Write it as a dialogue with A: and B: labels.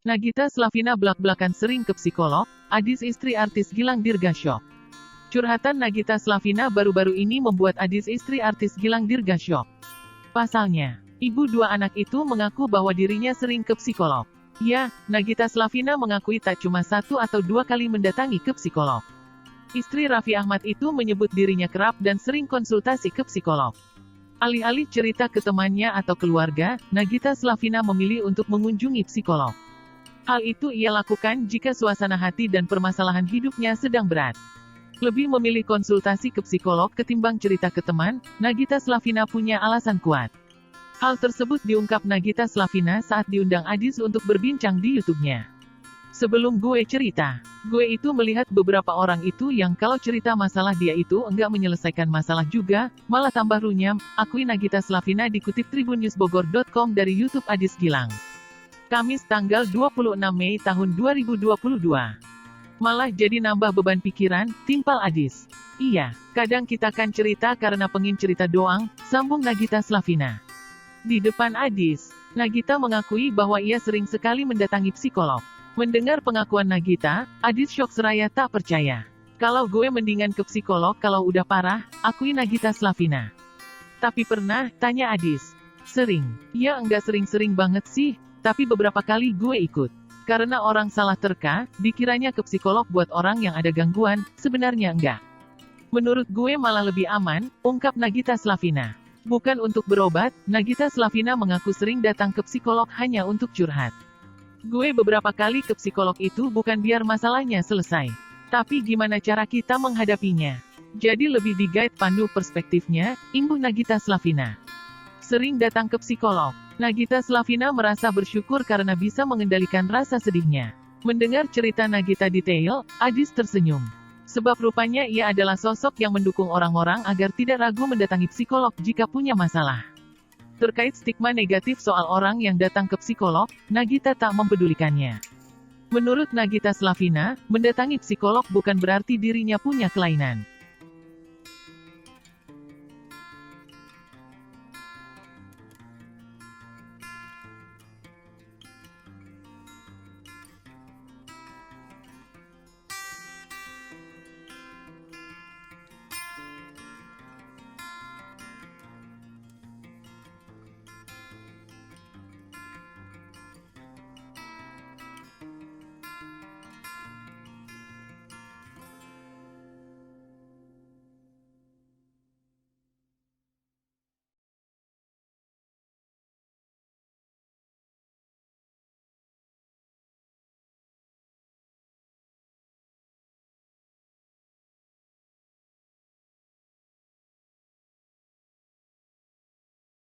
A: Nagita Slavina blak-blakan sering ke psikolog, Adis istri artis Gilang Dirga shock. Curhatan Nagita Slavina baru-baru ini membuat Adis istri artis Gilang Dirga shock. Pasalnya, ibu dua anak itu mengaku bahwa dirinya sering ke psikolog. Ya, Nagita Slavina mengakui tak cuma 1 atau 2 kali mendatangi ke psikolog. Istri Raffi Ahmad itu menyebut dirinya kerap dan sering konsultasi ke psikolog. Alih-alih cerita ke temannya atau keluarga, Nagita Slavina memilih untuk mengunjungi psikolog. Hal itu ia lakukan jika suasana hati dan permasalahan hidupnya sedang berat. Lebih memilih konsultasi ke psikolog ketimbang cerita ke teman, Nagita Slavina punya alasan kuat. Hal tersebut diungkap Nagita Slavina saat diundang Adis untuk berbincang di YouTube-nya. Sebelum gue cerita, gue itu melihat beberapa orang itu yang kalau cerita masalah dia itu enggak menyelesaikan masalah juga, malah tambah runyam, akui Nagita Slavina dikutip tribunnewsbogor.com dari YouTube Adis Gilang. Kamis tanggal 26 Mei tahun 2022. Malah jadi nambah beban pikiran, timpal Adis. Iya, kadang kita kan cerita karena pengin cerita doang, sambung Nagita Slavina. Di depan Adis, Nagita mengakui bahwa ia sering sekali mendatangi psikolog. Mendengar pengakuan Nagita, Adis syok seraya tak percaya. Kalau gue mendingan ke psikolog kalau udah parah, akui Nagita Slavina. Tapi pernah, tanya Adis. Sering. Ya enggak sering-sering banget sih, tapi beberapa kali gue ikut. Karena orang salah terka, dikiranya ke psikolog buat orang yang ada gangguan, sebenarnya enggak. Menurut gue malah lebih aman, ungkap Nagita Slavina. Bukan untuk berobat, Nagita Slavina mengaku sering datang ke psikolog hanya untuk curhat. Gue beberapa kali ke psikolog itu bukan biar masalahnya selesai. Tapi gimana cara kita menghadapinya? Jadi lebih di-guide pandu perspektifnya, imbuh Nagita Slavina. Sering datang ke psikolog. Nagita Slavina merasa bersyukur karena bisa mengendalikan rasa sedihnya. Mendengar cerita Nagita detail, Adis tersenyum. Sebab rupanya ia adalah sosok yang mendukung orang-orang agar tidak ragu mendatangi psikolog jika punya masalah. Terkait stigma negatif soal orang yang datang ke psikolog, Nagita tak mempedulikannya. Menurut Nagita Slavina, mendatangi psikolog bukan berarti dirinya punya kelainan.